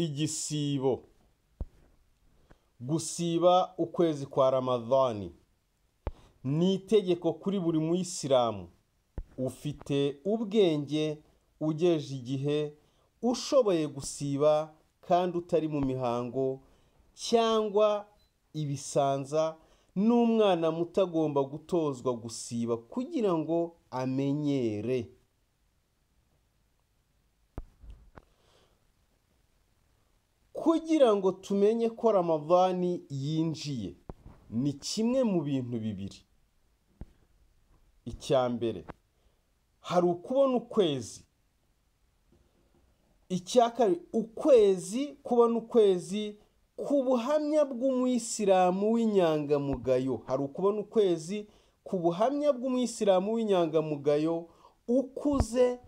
Igisibo. Gusiba ukwezi kwa Ramadhani ni itegeko kuri buri muyisilamu ufite ubwenge, ugeje igihe, ushoboye gusiba kandi utari mu mihango cyangwa ibisanza. N'umwana muto agomba gutozwa gusiba kugira ngo amenyere. Kugira ngo tumenye ko Ramadhani yinjiye ni kimwe mu bintu bibiri. Icya mbere, hari ukubona ukwezi. Icya kabiri, kubona ukwezi ku buhamya bw'umuyisilamu w'inyangamugayo. Hari ukubona ukwezi ku buhamya bw'umuyisilamu w'inyangamugayo ukuze,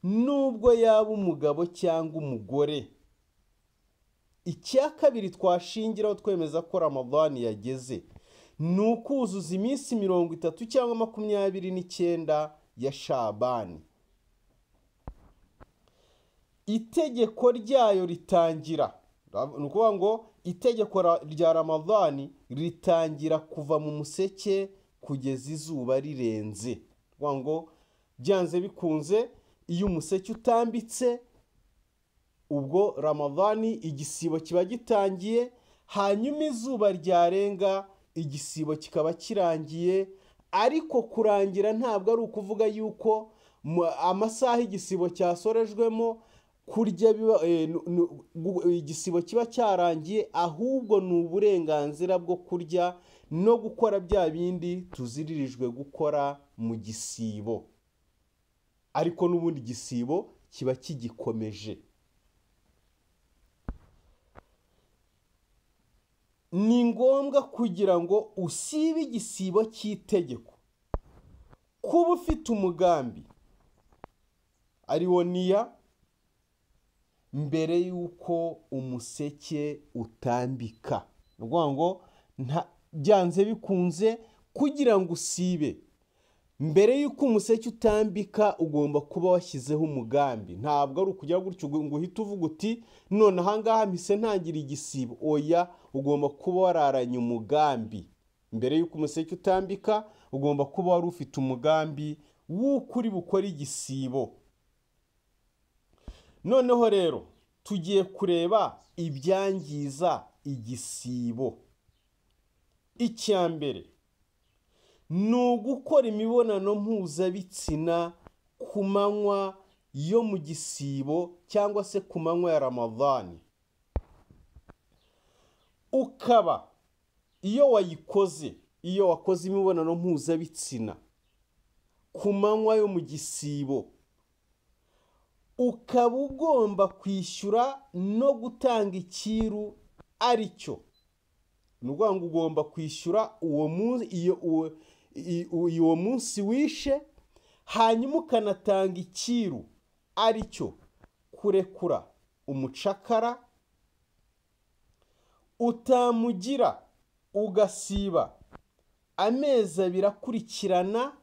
nubwo yaba umugabo cyangwa umugore. Icya kabiri twashingiraho twemeza ko Ramadhani yageze ni ukuzuza iminsi 30 cyangwa 29 ya Shabani. Itegeko ryayo ritangira, ni ukuvuga ngo itegeko rya Ramadhani ritangira kuva mu museke kugeza izuba rirenze. Ni ukuvuga ngo byanze bikunze iyo umuseke utambitse, ubwo Ramadhani igisibo kiba gitangiye, hanyuma izuba ryarenga igisibo kikaba kirangiye. Ariko kurangira ntabwo ari ukuvuga yuko amasaha igisibo cyasorejwemo kurya igisibo kiba cyarangiye, ahubwo ni uburenganzira bwo kurya no gukora bya bindi tuziririjwe gukora mu gisibo. Ariko n'ubundi igisibo kiba kigikomeje. Ni ngombwa kugira ngo usibe igisibo cy'itegeko kuba ufite umugambi ariwo niya mbere yuko umuseke utambika. Ni ukuvuga ngo byanze bikunze kugira ngo usibe, mbere yuko umuseke utambika ugomba kuba washyizeho umugambi. Ntabwo ari ukujya gutyo ngo uhite uvuga uti none ahangaha mpise ntangira igisibo. Oya, ugomba kuba wararanye umugambi. Mbere yuko umuseke utambika ugomba kuba wari ufite umugambi w'uko uri bukore igisibo. Noneho rero tugiye kureba ibyangiza igisibo. Icya mbere ni ugukora imibonano mpuzabitsina ku manywa yo mu gisibo cyangwa se ku manywa ya Ramadhani. Ukaba iyo wakoze imibonano mpuzabitsina ku manywa yo mu gisibo, ukaba ugomba kwishyura no gutanga ikiru aricyo. Ni ukuvuga ngo ugomba kwishyura uwo munsi wishe, hanyuma ukanatanga ikiru aricyo kurekura umucakara, utamugira ugasiba amezi 2 akurikirana,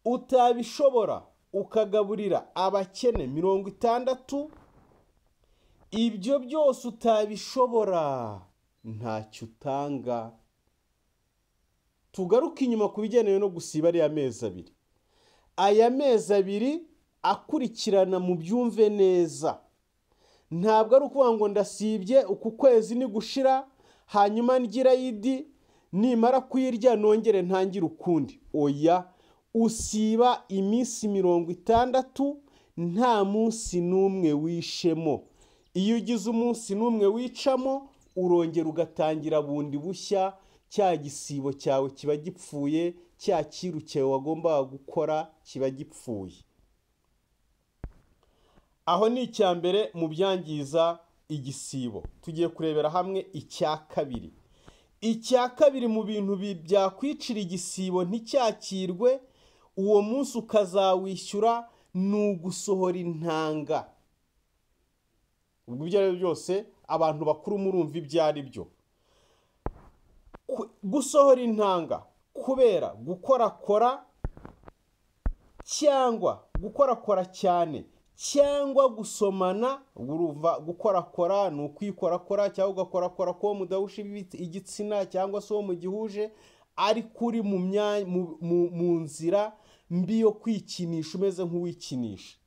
utabishobora ukagaburira abakene 60. Ibyo byose utabishobora ntacyo utanga. Tugaruka inyuma ku bijyanye no gusiba ari amezi 2. Aya mezi 2 akurikirana mu byumve neza. Ntabwo ari ukuvuga ngo ndasibye uku kwezi ni gushira hanyuma ngira yidi nimara kuyirya nongere ntangire ukundi. Oya, usiba iminsi 60 nta munsi n'umwe wishemo. Iyo ugize umunsi n'umwe wicamo, urongera ugatangira bundi bushya, cya gisibo cyawe kiba gipfuye, cya kiru cyawe wagombaga gukora kiba gipfuye. Aho ni icya mbere mu byangiza igisibo. Tugiye kurebera hamwe icya kabiri. Icya kabiri mu bintu byakwicira igisibo nticyakirwe, uwo munsi ukazawishyura, ni ugusohora intanga. Ubwo ibyo ari byo byose abantu bakuru murumva ibyo ari byo. Gusohora intanga kubera gukorakora cyangwa gukorakora cyane cyangwa gusomana, urumva gukorakora ni ukwikorakora cyangwa ugakorakora ko mudahuje igitsina cyangwa se uwo mugihuje, ariko uri mu nzira mbi yo kwikinisha, umeze nk'uwikinisha.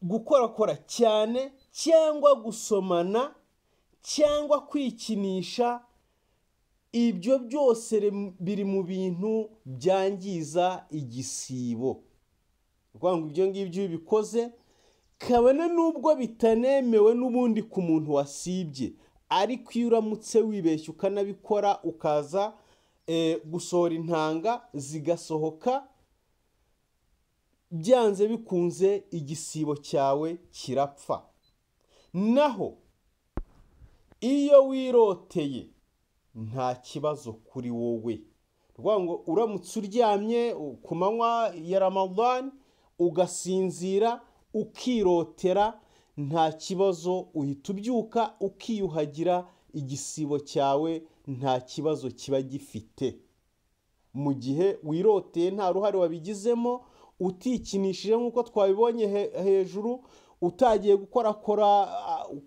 Gukorakora cyane cyangwa gusomana cyangwa kwikinisha, ibyo byose biri mu bintu byangiza igisibo. Kuvuga ngo ibyo ngibyo bikoze, kabone n'ubwo bitanemewe n'ubundi ku muntu wasibye, ariko iyo uramutse wibeshye ukanabikora, ukaza gusohora intanga zigasohoka, byanze bikunze igisibo cyawe kirapfa. Naho iyo wiroteye nta kibazo kuri wowe. Kuvuga ngo uramutse uryamye ku manywa ya Ramadan ugasinzira ukirotera, nta kibazo, uhita ubyuka ukiyuhagira, igisibo cyawe nta kibazo kiba gifite. Mu gihe wiroteye nta ruhare wabigizemo, utikinishije nk'uko twabibonye hejuru, utagiye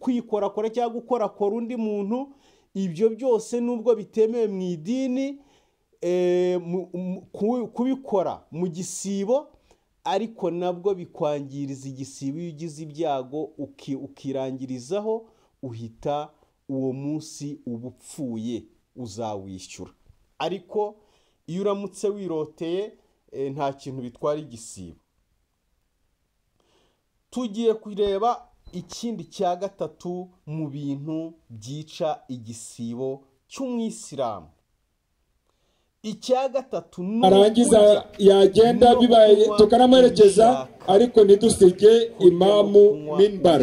kwikorakora cyangwa gukorakora undi muntu, ibyo byose nubwo bitemewe mu idini kubikora mu gisibo, ariko nabwo bikwangiriza igisibo. Iyo ugize ibyago ukirangirizaho, uhita uwo munsi uba upfuye, uzawishyura. Ariko iyo uramutse wiroteye nta kintu bitwara igisibo. Tugiye kureba ikindi cya gatatu mu bintu byica igisibo cy'umwisilamu. Icya gatatu ni arangiza yagenda bibaye tukanamuherekeza, ariko ntidusige imamu minbar.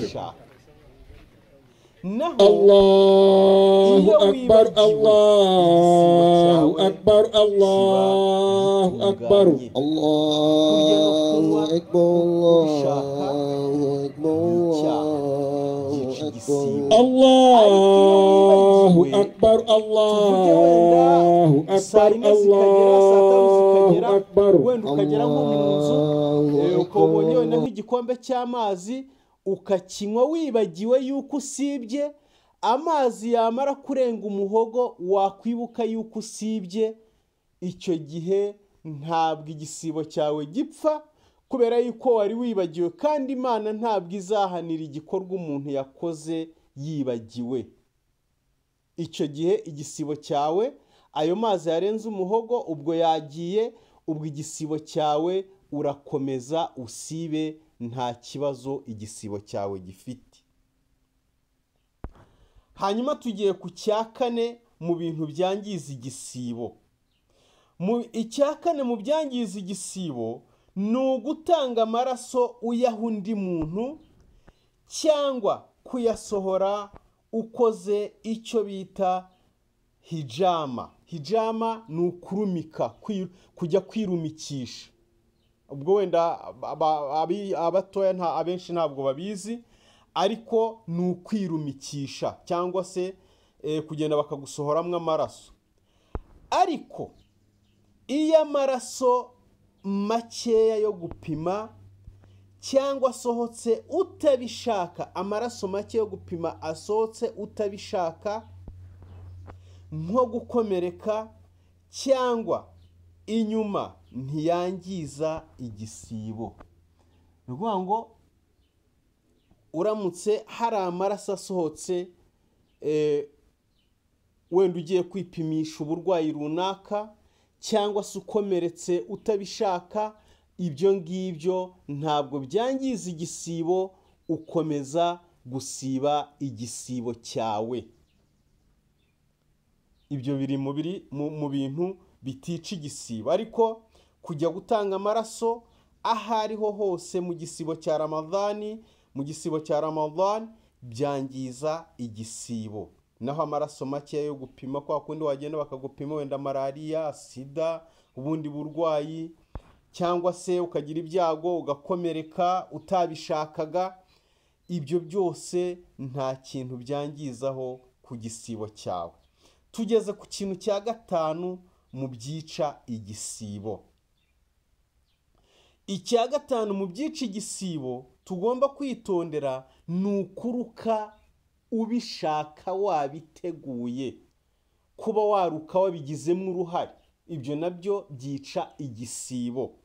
Allahu akbar, Allahu akbar, Allahu akbar, Allahu akbar, Allahu akbar, Allahu akbar, Allahu akbar. Wenda ukagera nko mu nzu ukabonye wenda nk'igikombe cy'amazi ukakinywa wibagiwe yuko usibye, amazi yamara kurenga umuhogo wakwibuka yuko usibye, icyo gihe ntabwo igisibo cyawe gipfa, kubera yuko wari wibagiwe, kandi Imana ntabwo izahanira igikorwa umuntu yakoze yibagiwe. Icyo gihe igisibo cyawe, ayo mazi yarenze umuhogo, ubwo yagiye, ubwo igisibo cyawe urakomeza usibe, nta kibazo igisibo cyawe gifite. Hanyuma tugiye ku cya kane mu bintu byangiza igisibo. Icya kane mu byangiza igisibo ni ugutanga amaraso uyaha undi muntu, cyangwa kuyasohora ukoze icyo bita hijama. Hijama ni ukurumika, kujya kwirumikisha. Ubwo wenda abatoya abenshi ntabwo babizi, ariko ni ukwirumikisha cyangwa se kugenda bakagusohoramo amaraso. Ariko iyo amaraso makeya yo gupima cyangwa asohotse utabishaka, amaraso make yo gupima asohotse utabishaka, nko gukomereka cyangwa inyuma, ntiyangiza igisibo. Ni ukuvuga ngo uramutse hari amaraso asohotse, wenda ugiye kwipimisha uburwayi runaka, cyangwa se ukomeretse utabishaka, ibyo ngibyo ntabwo byangiza igisibo, ukomeza gusiba igisibo cyawe. Ibyo biri mu bintu bitica igisibo. Ariko kujya gutanga amaraso aho ariho hose mu gisibo cya Ramadani, byangiza igisibo. Naho amaraso make yo gupima, kwa kundi wagenda bakagupima wenda malariya, sida, ubundi burwayi, cyangwa se ukagira ibyago ugakomereka utabishakaga, ibyo byose nta kintu byangizaho ku gisibo cyawe. Tugeze ku kintu cya gatanu mu byica igisibo. icya gatanu mu byica igisibo tugomba kwitondera ni ukuruka ubishaka wabiteguye, kuba waruka wabigizemo uruhare, ibyo nabyo byica igisibo.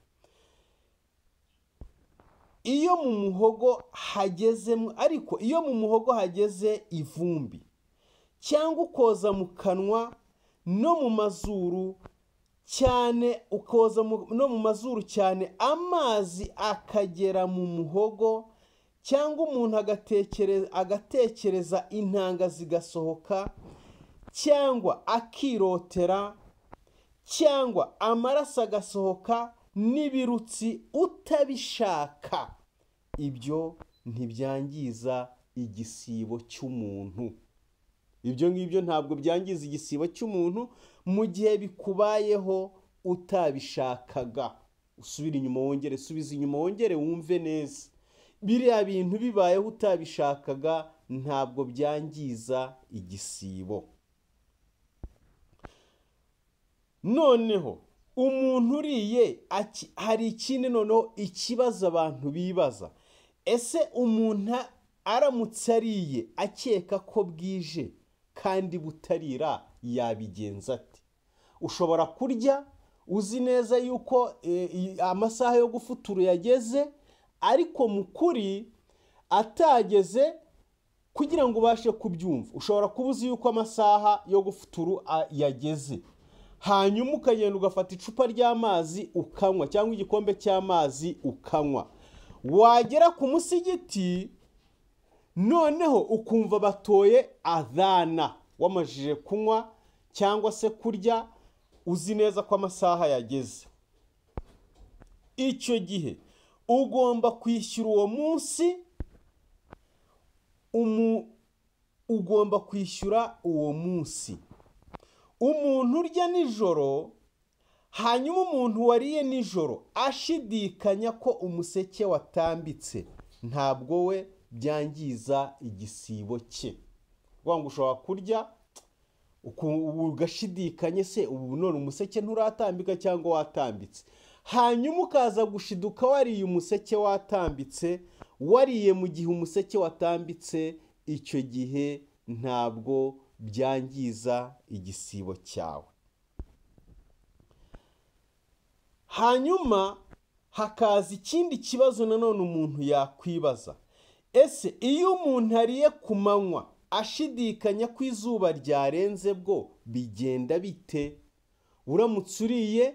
Iyo mu muhogo hagezemo, ariko iyo mu muhogo hageze ivumbi cyangwa ukoza mu kanwa no mu mazuru cyane, ukoza no mu mazuru cyane, amazi akagera mu muhogo, cyangwa umuntu agatekereza intanga zigasohoka, cyangwa akirotera, cyangwa amaraso agasohoka n'ibirutsi utabishaka, ibyo ntibyangiza igisibo cy'umuntu. Ibyo ngibyo ntabwo byangiza igisibo cy'umuntu mu gihe bikubayeho utabishakaga. Usubira inyuma wongere, subiza inyuma wongere wumve neza. Biriya bintu bibayeho utabishakaga ntabwo byangiza igisibo. Noneho umuntu uriye, hari ikindi noneho ikibazo abantu bibaza. Ese umuntu aramutse ariye akeka ko bwije kandi butarira yabigenza ate? Ushobora kurya uzi neza yuko amasaha yo gufutura yageze, ariko mu kuri atageze kugira ngo ubashe kubyumva. Ushobora kuba uzi yuko amasaha yo gufutura yageze, hanyuma ukagenda ugafata icupa ry'amazi ukanywa, cyangwa igikombe cy'amazi ukanywa. Wagera ku musigiti noneho ukumva batoye adhana, wamajije kunywa cyangwa se kurya, uzi neza ko amasaha yageze. Icyo gihe ugomba kwishyura uwo munsi, ugomba kwishyura uwo munsi. Umuntu urya nijoro, hanyuma umuntu wariye nijoro ashidikanya ko umuseke watambitse, ntabwo we byangiza igisibo cye. Ngo ushobora kurya ugashidikanye, se ubu none umuseke nturatambika cyangwa watambitse, hanyuma ukaza gushiduka wariye umuseke watambitse, wariye mu gihe umuseke watambitse, icyo gihe ntabwo byangiza igisibo cyawe. Hanyuma hakaza ikindi kibazo nanone umuntu yakwibaza. Ese iyo umuntu ariye ku manywa ashidikanya ko izuba ryarenze bwo bigenda bite? Uramutse uriye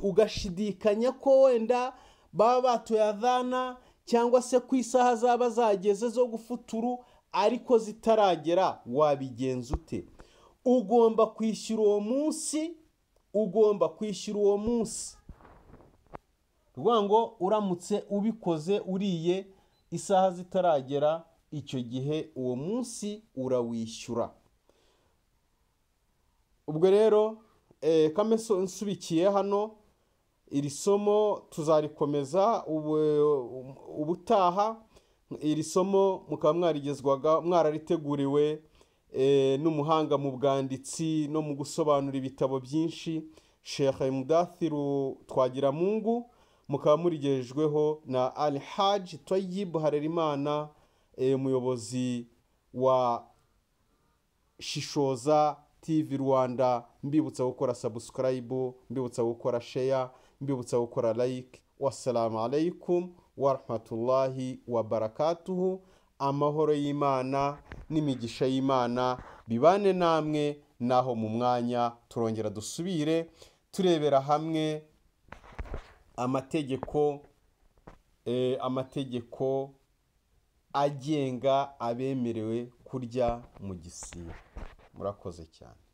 ugashidikanya ko wenda baba batoye adhana, cyangwa se ku isaha zaba zageze zo gufuturu ariko zitaragera, wabigenza ute? Ugomba kwishyura uwo munsi, ugomba kwishyura uwo munsi. Ngo uramutse ubikoze uriye isaha zitaragera, icyo gihe uwo munsi urawishyura. Ubwo rero kameso nsubikiye hano, iri somo tuzarikomeza ubutaha. Iri somo mukaba mwarariteguriwe n'umuhanga mu bwanditsi no mu gusobanura ibitabo byinshi, Sheikh Mudathiru Twagiramungu. Mukaba murigejejweho na Al-Hajj Tayyib Harerimana, umuyobozi wa Shishoza TV Rwanda. Mbibutsa gukora subscribe, mbibutsa gukora share, mbibutsa gukora like. Wassalamu alaikum wa rahmatullahi wa barakatuhu. Amahoro y'Imana n'imigisha y'Imana bibane namwe, naho mu mwanya turongera dusubire turebera hamwe amategeko agenga abemerewe kurya mu gisibo. Murakoze cyane.